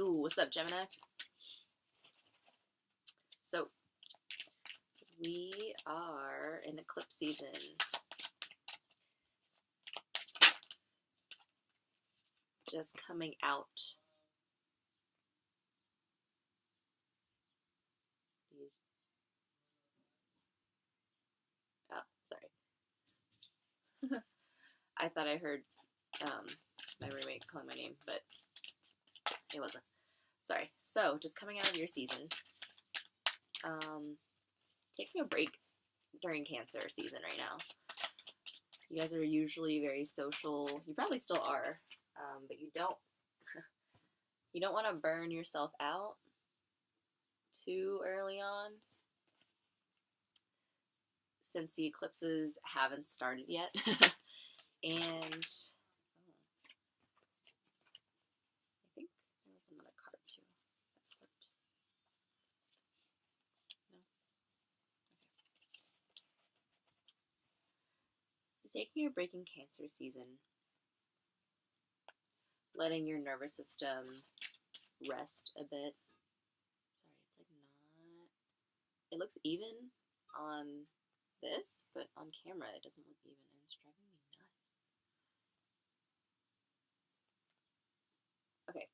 Yo, what's up, Gemini? So, we are in eclipse season. Just coming out. Oh, sorry. I thought I heard my roommate calling my name, but it wasn't. Sorry. So, just coming out of your season. Taking a break during Cancer season right now. You guys are usually very social. You probably still are, but you don't want to burn yourself out too early on, since the eclipses haven't started yet. And I think there was another card too that flipped. No? Okay. So taking a break in Cancer season, letting your nervous system rest a bit. Sorry, it's like not... It looks even on this, but on camera it doesn't look even, and it's driving me nuts. Okay.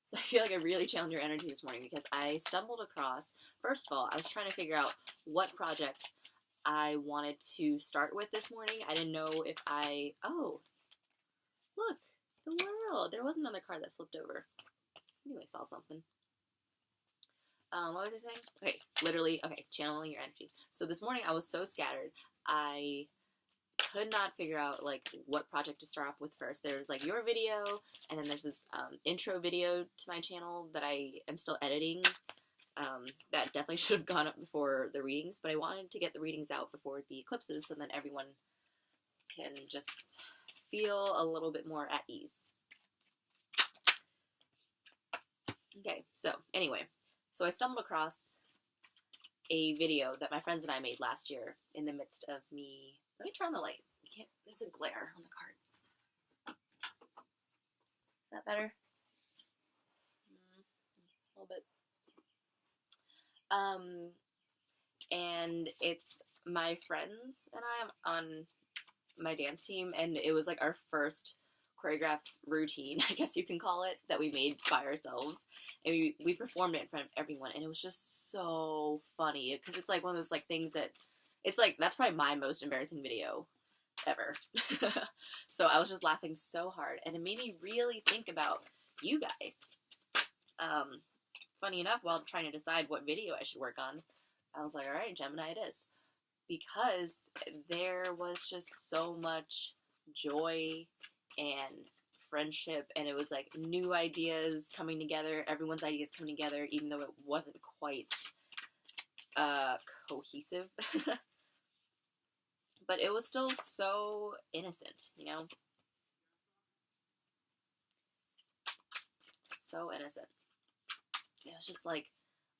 So I feel like I really channeled your energy this morning because I stumbled across, first of all, I was trying to figure out what project I wanted to start with this morning. I didn't know if oh, look, the world. There was another card that flipped over. I knew I saw something. What was I saying? Okay, literally, okay, channeling your energy. So this morning I was so scattered, I could not figure out, like, what project to start off with first. There's, like, your video, and then there's this intro video to my channel that I am still editing. That definitely should have gone up before the readings, but I wanted to get the readings out before the eclipses, so then everyone can just feel a little bit more at ease. Okay, so anyway, so I stumbled across a video that my friends and I made last year in the midst of me. Let me turn on the light. You can't, there's a glare on the cards. Is that better? A little bit. And it's my friends and I on my dance team, and it was like our first choreographed routine, I guess you can call it, that we made by ourselves, and we performed it in front of everyone, and it was just so funny because it's like one of those like things that it's like that's probably my most embarrassing video ever. So I was just laughing so hard, and it made me really think about you guys. Funny enough, while trying to decide what video I should work on, I was like, all right, Gemini it is, because there was just so much joy and friendship, and it was like new ideas coming together, everyone's ideas coming together, even though it wasn't quite cohesive. But it was still so innocent, you know? So innocent. It was just like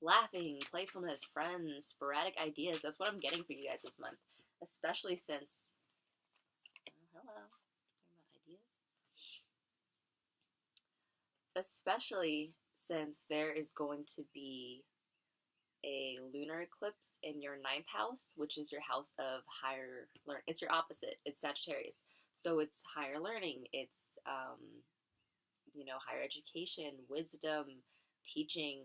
laughing, playfulness, friends, sporadic ideas. That's what I'm getting for you guys this month. Especially since... Oh, hello. Talking about ideas. Especially since there is going to be a lunar eclipse in your 9th house, which is your house of higher learning. It's your opposite. It's Sagittarius. So it's higher learning. It's, you know, higher education, wisdom, teaching.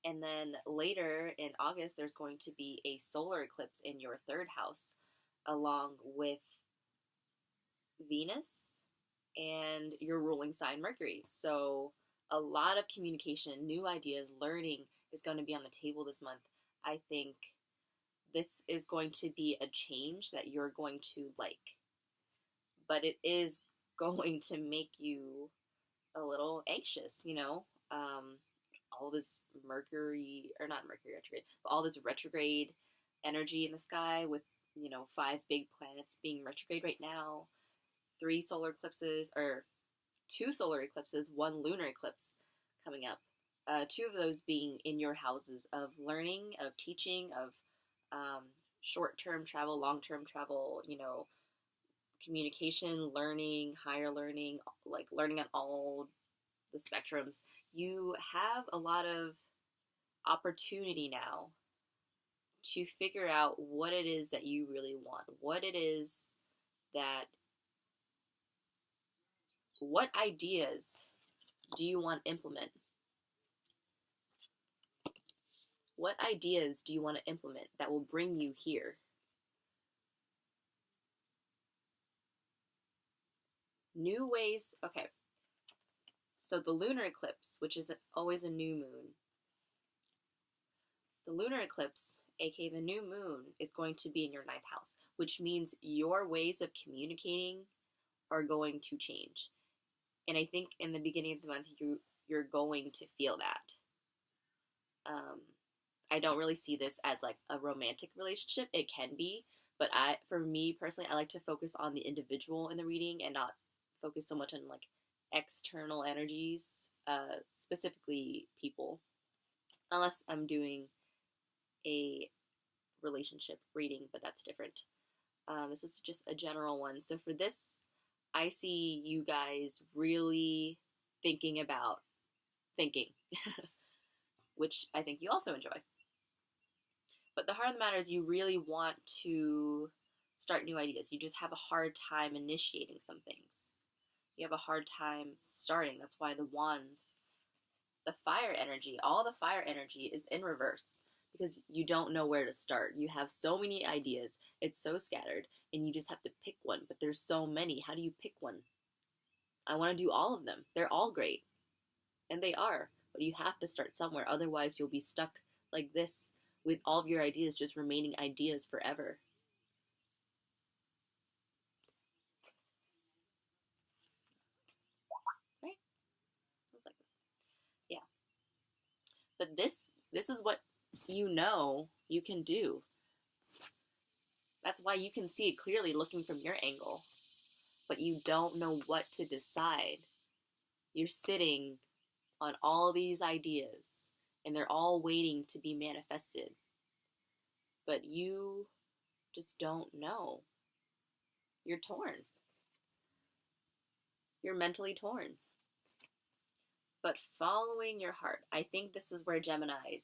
And then later in August, there's going to be a solar eclipse in your 3rd house, along with Venus and your ruling sign Mercury. So a lot of communication, new ideas, learning is going to be on the table this month. I think this is going to be a change that you're going to like, but it is going to make you a little anxious, you know? All this Mercury, or not Mercury retrograde, but all this retrograde energy in the sky with, you know, 5 big planets being retrograde right now, 3 solar eclipses, or 2 solar eclipses, 1 lunar eclipse coming up. 2 of those being in your houses of learning, of teaching, of short-term travel, long-term travel, you know, communication, learning, higher learning, like learning on all the spectrums, you have a lot of opportunity now to figure out what it is that you really want, what it is that, what ideas do you want to implement? What ideas do you want to implement that will bring you here? New ways, okay. So the lunar eclipse, which is always a new moon, the lunar eclipse, aka the new moon, is going to be in your ninth house, which means your ways of communicating are going to change. And I think in the beginning of the month, you're going to feel that. I don't really see this as like a romantic relationship. It can be, but for me personally, I like to focus on the individual in the reading and not focus so much on like external energies, specifically people, unless I'm doing a relationship reading, but that's different. This is just a general one. So for this, I see you guys really thinking about thinking, which I think you also enjoy. But the heart of the matter is you really want to start new ideas. You just have a hard time initiating some things. You have a hard time starting. That's why the wands, the fire energy, all the fire energy is in reverse because you don't know where to start. You have so many ideas. It's so scattered and you just have to pick one, but there's so many. How do you pick one? I want to do all of them. They're all great. And they are. But you have to start somewhere. Otherwise, you'll be stuck like this with all of your ideas just remaining ideas forever. Right? It's like this. Yeah. But this is what you know you can do. That's why you can see it clearly looking from your angle. But you don't know what to decide. You're sitting on all these ideas and they're all waiting to be manifested. But you just don't know. You're torn. You're mentally torn. But following your heart, I think this is where Geminis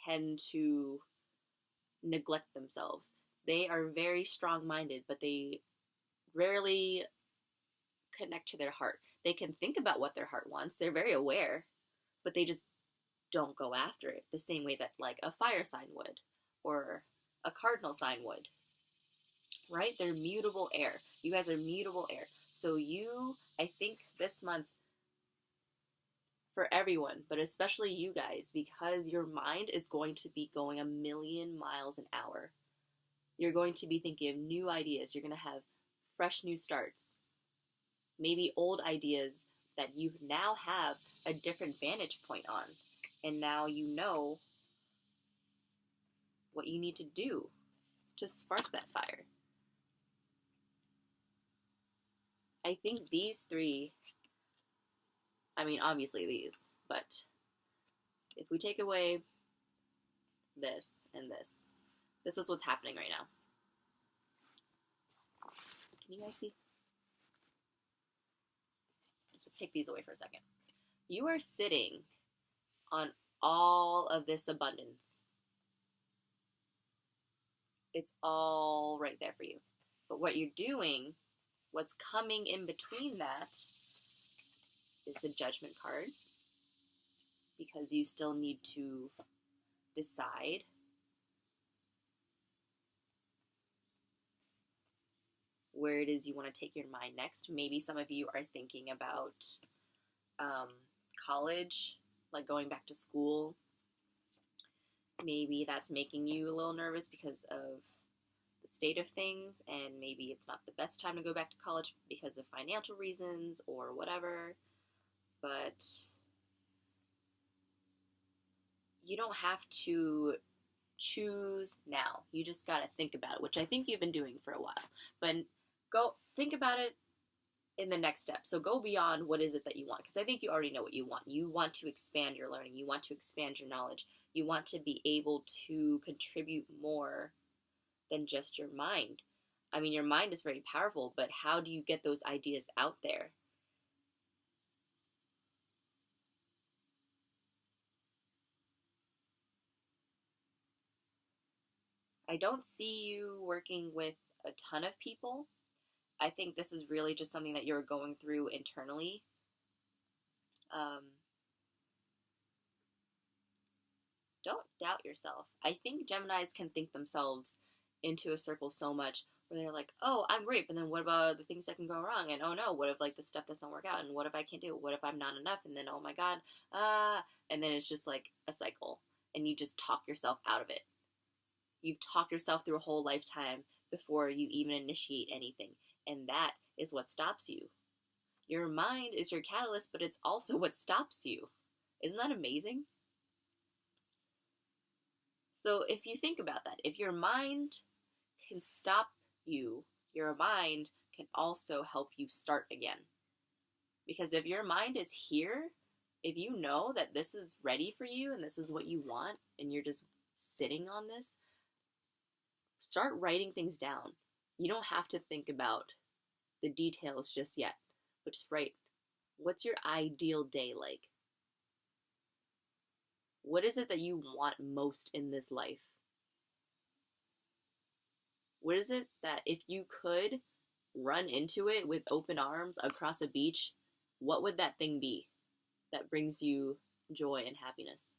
tend to neglect themselves. They are very strong-minded, but they rarely connect to their heart. They can think about what their heart wants. They're very aware, but they just don't go after it the same way that like a fire sign would or a cardinal sign would. Right? They're mutable air. You guys are mutable air. So you, I think this month, for everyone, but especially you guys, because your mind is going to be going a million miles an hour. You're going to be thinking of new ideas. You're going to have fresh new starts. Maybe old ideas that you now have a different vantage point on. And now you know what you need to do to spark that fire. I think these three, I mean, obviously these, but if we take away this and this is what's happening right now. Can you guys see? Let's just take these away for a second. You are sitting on all of this abundance. It's all right there for you. But what you're doing, what's coming in between that is the Judgment card, because you still need to decide where it is you want to take your mind next. Maybe some of you are thinking about college, like going back to school. Maybe that's making you a little nervous because of the state of things, and maybe it's not the best time to go back to college because of financial reasons or whatever. But you don't have to choose now. You just got to think about it, which I think you've been doing for a while. But go think about it in the next step. So go beyond what is it that you want, because I think you already know what you want. You want to expand your learning. You want to expand your knowledge. You want to be able to contribute more than just your mind. I mean, your mind is very powerful, but how do you get those ideas out there? I don't see you working with a ton of people. I think this is really just something that you're going through internally. Um, don't doubt yourself. I think Geminis can think themselves into a circle so much where they're like, oh, I'm great, but then what about the things that can go wrong? And oh no, what if like the stuff doesn't work out? And what if I can't do it? What if I'm not enough? And then oh my god, and then it's just like a cycle, and you just talk yourself out of it. You've talked yourself through a whole lifetime before you even initiate anything, and that is what stops you. Your mind is your catalyst, but it's also what stops you. Isn't that amazing? So if you think about that, if your mind can stop you, your mind can also help you start again. Because if your mind is here, if you know that this is ready for you and this is what you want and you're just sitting on this, start writing things down. You don't have to think about the details just yet, but just write, what's your ideal day like? What is it that you want most in this life? What is it that if you could run into it with open arms across a beach, what would that thing be that brings you joy and happiness?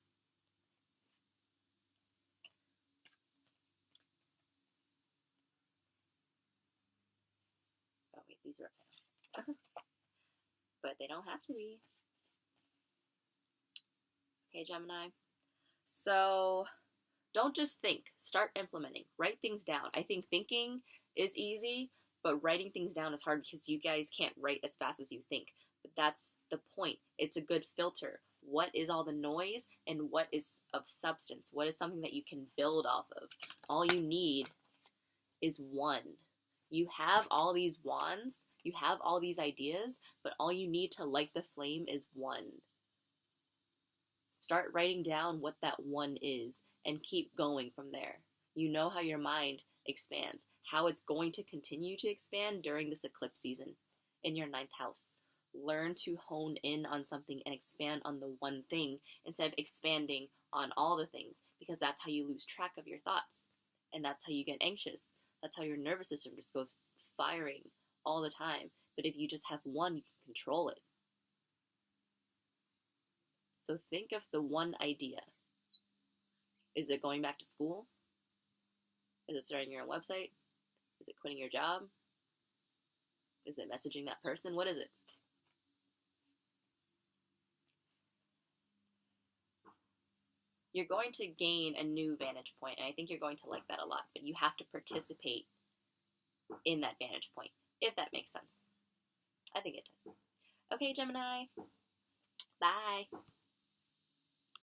Oh, wait, these are upside down. But they don't have to be. Okay, Gemini. So don't just think, start implementing. Write things down. I think thinking is easy, but writing things down is hard because you guys can't write as fast as you think. But that's the point. It's a good filter. What is all the noise and what is of substance? What is something that you can build off of? All you need is one. You have all these wands, you have all these ideas, but all you need to light the flame is one. Start writing down what that one is and keep going from there. You know how your mind expands, how it's going to continue to expand during this eclipse season in your ninth house. Learn to hone in on something and expand on the one thing instead of expanding on all the things, because that's how you lose track of your thoughts. And that's how you get anxious. That's how your nervous system just goes firing all the time. But if you just have one, you can control it. So think of the one idea. Is it going back to school? Is it starting your own website? Is it quitting your job? Is it messaging that person? What is it? You're going to gain a new vantage point, and I think you're going to like that a lot, but you have to participate in that vantage point, if that makes sense. I think it does. Okay, Gemini. Bye.